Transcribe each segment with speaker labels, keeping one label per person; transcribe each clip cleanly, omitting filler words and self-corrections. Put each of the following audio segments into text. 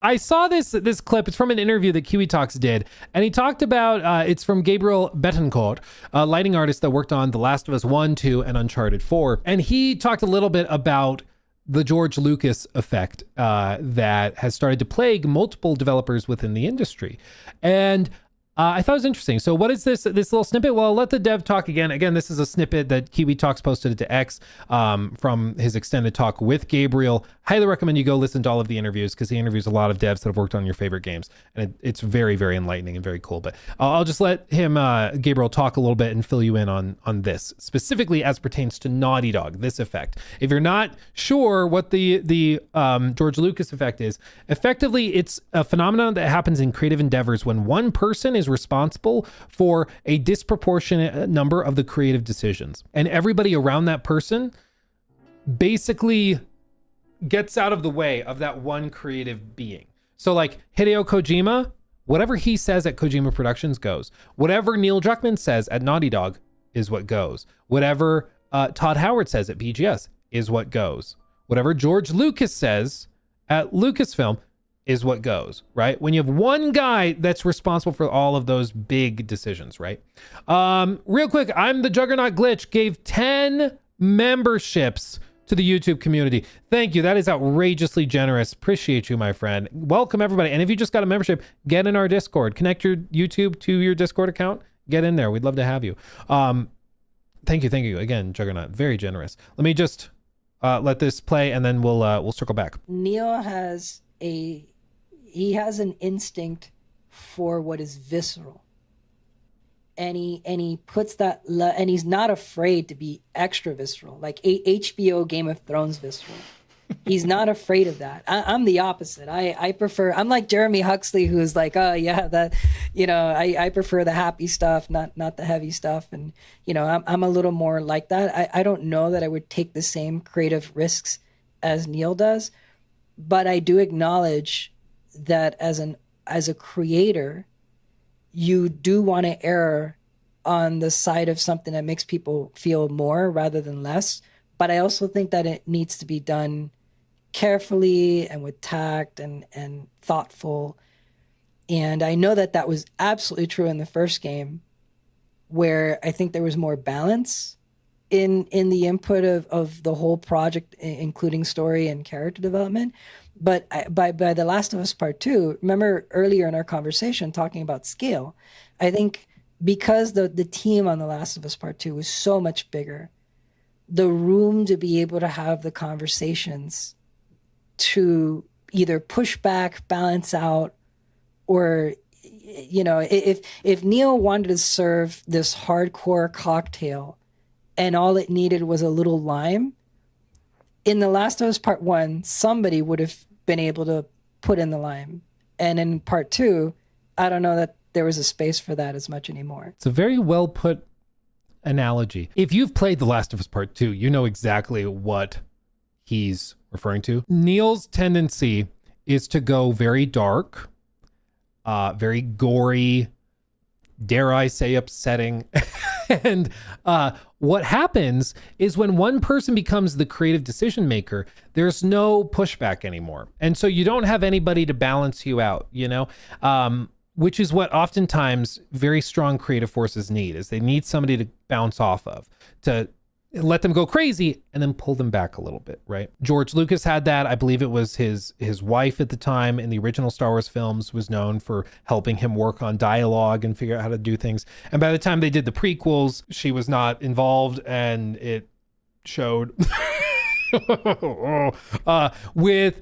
Speaker 1: I saw this clip. It's from an interview that Kiwi Talks did, and he talked about it's from Gabriel Betancourt, a lighting artist that worked on The Last of Us 1, 2, and Uncharted 4. And he talked a little bit about the George Lucas effect that has started to plague multiple developers within the industry. And I thought it was interesting. So what is this little snippet? Well, I'll let the dev talk again. Again, this is a snippet that Kiwi Talks posted it to X from his extended talk with Gabriel. Highly recommend you go listen to all of the interviews because he interviews a lot of devs that have worked on your favorite games. And it's very, very enlightening and very cool. But I'll just let him, Gabriel, talk a little bit and fill you in on this, specifically as pertains to Naughty Dog, this effect. If you're not sure what the George Lucas effect is, effectively, it's a phenomenon that happens in creative endeavors when one person is responsible for a disproportionate number of the creative decisions. And everybody around that person basically gets out of the way of that one creative being. So like Hideo Kojima, whatever he says at Kojima Productions goes. Whatever Neil Druckmann says at Naughty Dog is what goes. Whatever Todd Howard says at BGS is what goes. Whatever George Lucas says at Lucasfilm is what goes, right? When you have one guy that's responsible for all of those big decisions, right? Real quick, I'm the Juggernaut Glitch, gave 10 memberships to the YouTube community. Thank you. That is outrageously generous. Appreciate you, my friend. Welcome, everybody. And if you just got a membership, get in our Discord. Connect your YouTube to your Discord account. Get in there. We'd love to have you. Thank you. Again, Juggernaut, very generous. Let me just let this play, and then we'll circle back.
Speaker 2: Neil has an instinct for what is visceral, and he puts that and he's not afraid to be extra visceral, like HBO Game of Thrones visceral. He's not afraid of that. I'm the opposite. I prefer, I'm like Jeremy Huxley, who's like, oh yeah, that, I prefer the happy stuff, not the heavy stuff. And, I'm a little more like that. I don't know that I would take the same creative risks as Neil does, but I do acknowledge that as a creator, you do want to err on the side of something that makes people feel more rather than less. But I also think that it needs to be done carefully and with tact and thoughtful. And I know that was absolutely true in the first game, where I think there was more balance in the input of the whole project, including story and character development. But by The Last of Us Part 2, remember earlier in our conversation talking about scale, I think because the team on The Last of Us Part 2 was so much bigger, the room to be able to have the conversations to either push back, balance out, or, if Neil wanted to serve this hardcore cocktail and all it needed was a little lime, in The Last of Us Part 1, somebody would have been able to put in the lime. And in Part 2, I don't know that there was a space for that as much anymore.
Speaker 1: It's a very well put analogy. If you've played The Last of Us Part 2, you know exactly what he's referring to. Neil's tendency is to go very dark, very gory, dare I say upsetting. And what happens is when one person becomes the creative decision maker, there's no pushback anymore. And so you don't have anybody to balance you out, which is what oftentimes very strong creative forces need, is they need somebody to bounce off of, to let them go crazy and then pull them back a little bit, right? George Lucas had that. I believe it was his wife at the time in the original Star Wars films was known for helping him work on dialogue and figure out how to do things. And by the time they did the prequels, she was not involved, and it showed. With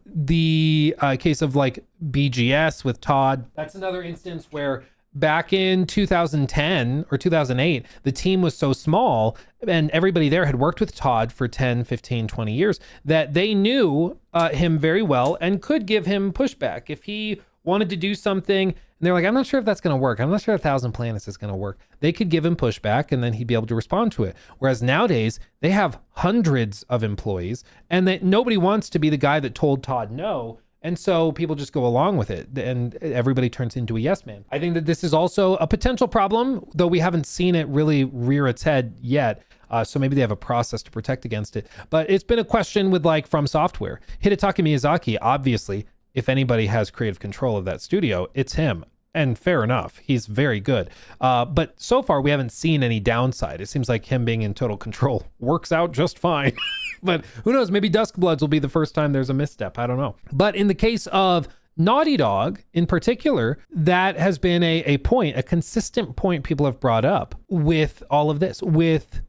Speaker 1: the case of like BGS with Todd, that's another instance where back in 2010 or 2008, the team was so small and everybody there had worked with Todd for 10, 15, 20 years that they knew him very well and could give him pushback. If he wanted to do something and they're like, I'm not sure if that's going to work, I'm not sure 1,000 Planets is going to work, they could give him pushback and then he'd be able to respond to it. Whereas nowadays, they have hundreds of employees and that nobody wants to be the guy that told Todd no. And so people just go along with it and everybody turns into a yes man. I think that this is also a potential problem, though we haven't seen it really rear its head yet. So maybe they have a process to protect against it. But it's been a question with like From Software. Hidetaka Miyazaki, obviously, if anybody has creative control of that studio, it's him. And fair enough, he's very good. But so far, we haven't seen any downside. It seems like him being in total control works out just fine. But who knows, maybe Duskbloods will be the first time there's a misstep. I don't know. But in the case of Naughty Dog in particular, that has been a consistent point people have brought up with all of this, with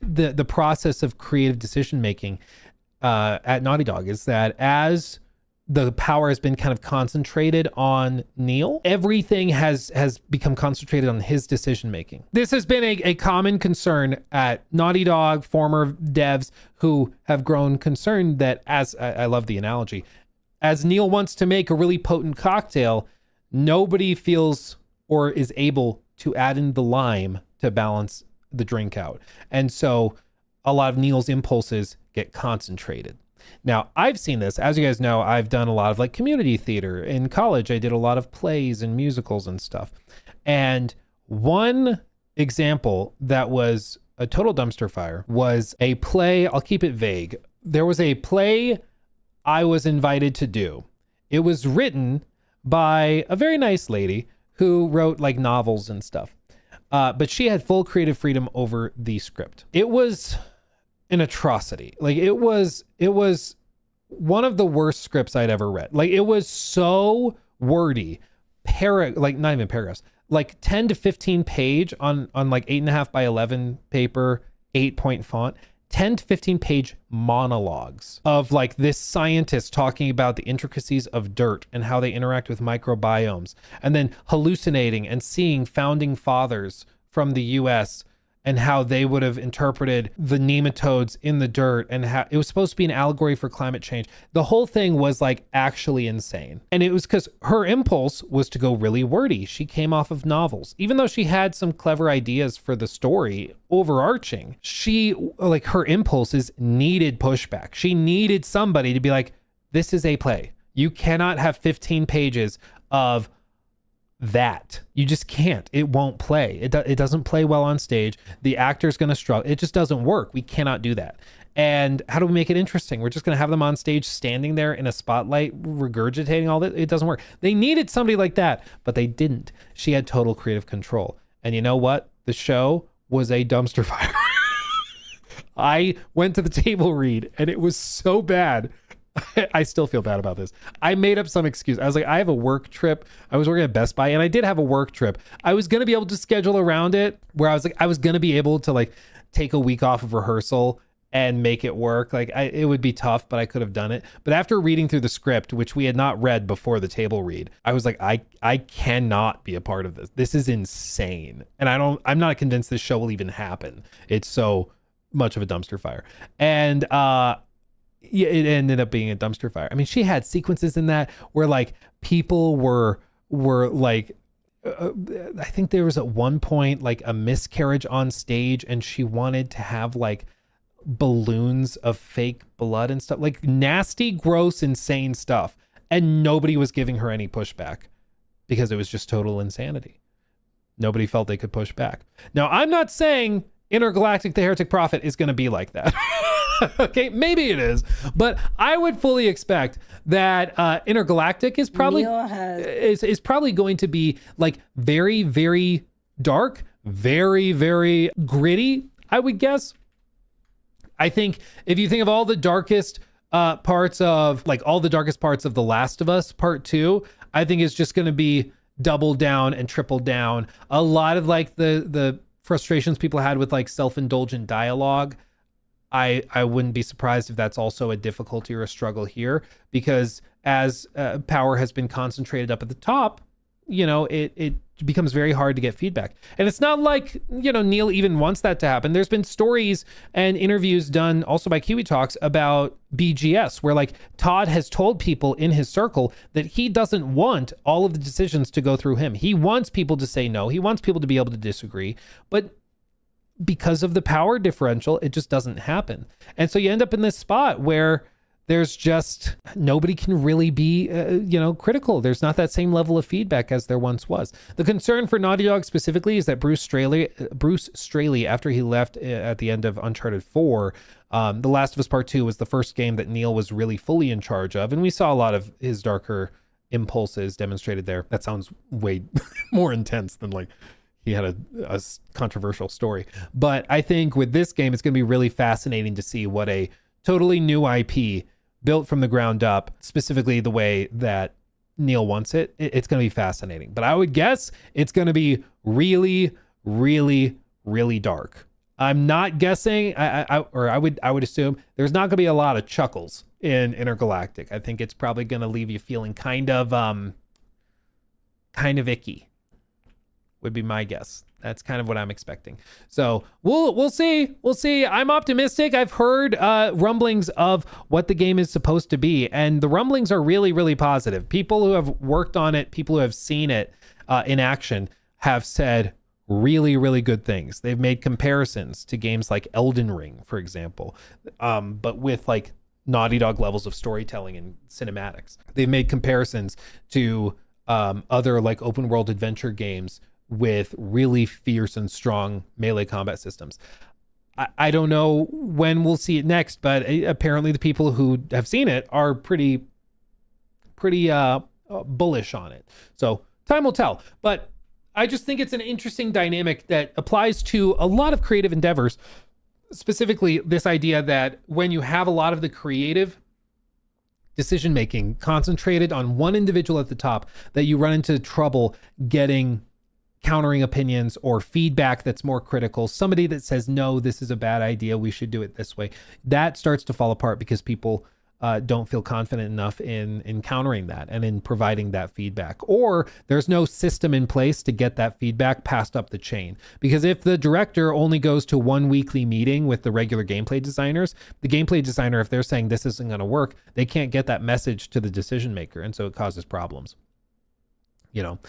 Speaker 1: the process of creative decision making at Naughty Dog, is that as the power has been kind of concentrated on Neil, everything has become concentrated on his decision making. This has been a common concern at Naughty Dog, former devs who have grown concerned that, as I love the analogy, as Neil wants to make a really potent cocktail, nobody feels or is able to add in the lime to balance the drink out. And so a lot of Neil's impulses get concentrated. Now, I've seen this. As you guys know, I've done a lot of like community theater. In college, I did a lot of plays and musicals and stuff. And one example that was a total dumpster fire was a play. I'll keep it vague. There was a play I was invited to do. It was written by a very nice lady who wrote like novels and stuff. But she had full creative freedom over the script. It was an atrocity. Like it was one of the worst scripts I'd ever read. Like it was so wordy, like not even paragraphs, like 10 to 15 page on like 8.5 by 11 paper, 8-point font, 10 to 15 page monologues of like this scientist talking about the intricacies of dirt and how they interact with microbiomes, and then hallucinating and seeing founding fathers from the US and how they would have interpreted the nematodes in the dirt, and how it was supposed to be an allegory for climate change. The whole thing was like actually insane. And it was because her impulse was to go really wordy. She came off of novels. Even though she had some clever ideas for the story, overarching, her impulses needed pushback. She needed somebody to be like, this is a play. You cannot have 15 pages of that. You just can't. It won't play. It doesn't play well on stage. The actor's going to struggle. It just doesn't work. We cannot do that. And how do we make it interesting? We're just going to have them on stage standing there in a spotlight regurgitating all that. It doesn't work. They needed somebody like that, but they didn't. She had total creative control. And you know what? The show was a dumpster fire. I went to the table read and it was so bad. I still feel bad about this. I made up some excuse. I was like, I have a work trip. I was working at Best Buy and I did have a work trip. I was going to be able to schedule around it where I was like, I was going to be able to like take a week off of rehearsal and make it work. Like it would be tough, but I could have done it. But after reading through the script, which we had not read before the table read, I was like, I cannot be a part of this. This is insane. And I'm not convinced this show will even happen. It's so much of a dumpster fire. And, yeah, it ended up being a dumpster fire. I mean, she had sequences in that where like people were like, I think there was at one point like a miscarriage on stage and she wanted to have like balloons of fake blood and stuff, like nasty, gross, insane stuff. And nobody was giving her any pushback because it was just total insanity. Nobody felt they could push back. Now, I'm not saying Intergalactic the Heretic Prophet is going to be like that. Okay, maybe it is, but I would fully expect that Intergalactic is probably is probably going to be like very, very dark, very, very gritty, I would guess. I think if you think of all the darkest parts of The Last of Us Part 2, I think it's just going to be double down and triple down. A lot of like the frustrations people had with like self-indulgent dialogue, I wouldn't be surprised if that's also a difficulty or a struggle here, because as power has been concentrated up at the top, you know, it becomes very hard to get feedback. And it's not like, you know, Neil even wants that to happen. There's been stories and interviews done also by Kiwi Talks about BGS, where like Todd has told people in his circle that he doesn't want all of the decisions to go through him. He wants people to say no. He wants people to be able to disagree. But because of the power differential, it just doesn't happen. And so you end up in this spot where there's just nobody can really be, critical. There's not that same level of feedback as there once was. The concern for Naughty Dog specifically is that Bruce Straley, after he left at the end of Uncharted 4, The Last of Us Part 2 was the first game that Neil was really fully in charge of. And we saw a lot of his darker impulses demonstrated there. That sounds way more intense than like he had a controversial story. But I think with this game, it's going to be really fascinating to see what a totally new IP built from the ground up, specifically the way that Neil wants it. It's going to be fascinating. But I would guess it's going to be really, really, really dark. I'm not guessing. I would assume there's not going to be a lot of chuckles in Intergalactic. I think it's probably going to leave you feeling kind of icky. Would be my guess. That's kind of what I'm expecting. So we'll see. We'll see. I'm optimistic. I've heard rumblings of what the game is supposed to be, and the rumblings are really, really positive. People who have worked on it, people who have seen it in action, have said really, really good things. They've made comparisons to games like Elden Ring, for example, but with like Naughty Dog levels of storytelling and cinematics. They've made comparisons to other like open world adventure games with really fierce and strong melee combat systems. I don't know when we'll see it next, but apparently the people who have seen it are pretty bullish on it. So time will tell. But I just think it's an interesting dynamic that applies to a lot of creative endeavors, specifically this idea that when you have a lot of the creative decision making concentrated on one individual at the top, that you run into trouble getting countering opinions or feedback that's more critical, somebody that says, no, this is a bad idea, we should do it this way. That starts to fall apart because people don't feel confident enough in countering that and in providing that feedback. Or there's no system in place to get that feedback passed up the chain. Because if the director only goes to one weekly meeting with the regular gameplay designers, the gameplay designer, if they're saying this isn't going to work, they can't get that message to the decision maker. And so it causes problems. So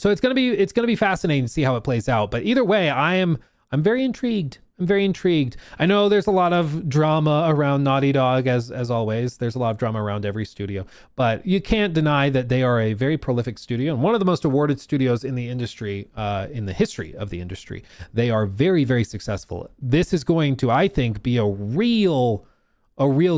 Speaker 1: it's gonna be fascinating to see how it plays out. But either way, I'm very intrigued. I know there's a lot of drama around Naughty Dog, as always. There's a lot of drama around every studio, but you can't deny that they are a very prolific studio and one of the most awarded studios in the industry, in the history of the industry. They are very, very successful. This is going to, I think, be a real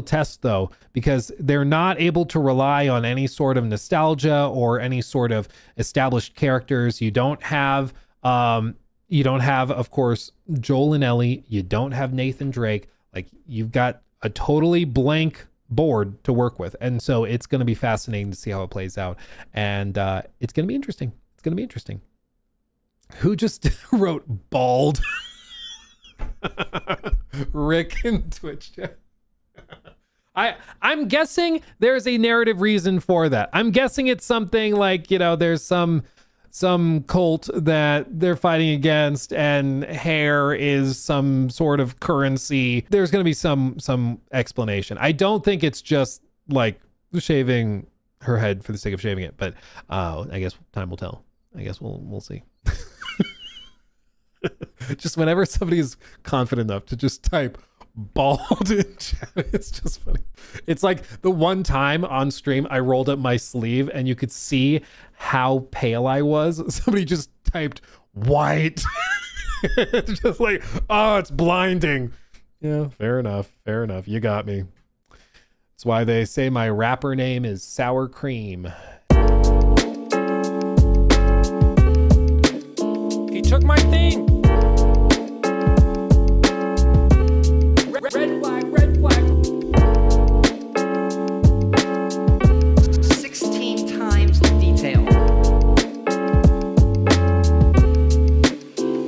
Speaker 1: test though, because they're not able to rely on any sort of nostalgia or any sort of established characters. You don't have, of course, Joel and Ellie. You don't have Nathan Drake. Like, you've got a totally blank board to work with. And so it's going to be fascinating to see how it plays out. And it's going to be interesting. Who just wrote bald? Rick in Twitch chat. I'm guessing there's a narrative reason for that. I'm guessing it's something like, there's some cult that they're fighting against and hair is some sort of currency. There's going to be some explanation. I don't think it's just like shaving her head for the sake of shaving it, but I guess time will tell. I guess we'll see. Just whenever somebody's confident enough to just type bald in chat, it's just funny. It's like the one time on stream I rolled up my sleeve and you could see how pale I was. Somebody just typed white. It's just like, oh, it's blinding. Yeah, fair enough. You got me. That's why they say my rapper name is Sour Cream. He took my thing. Red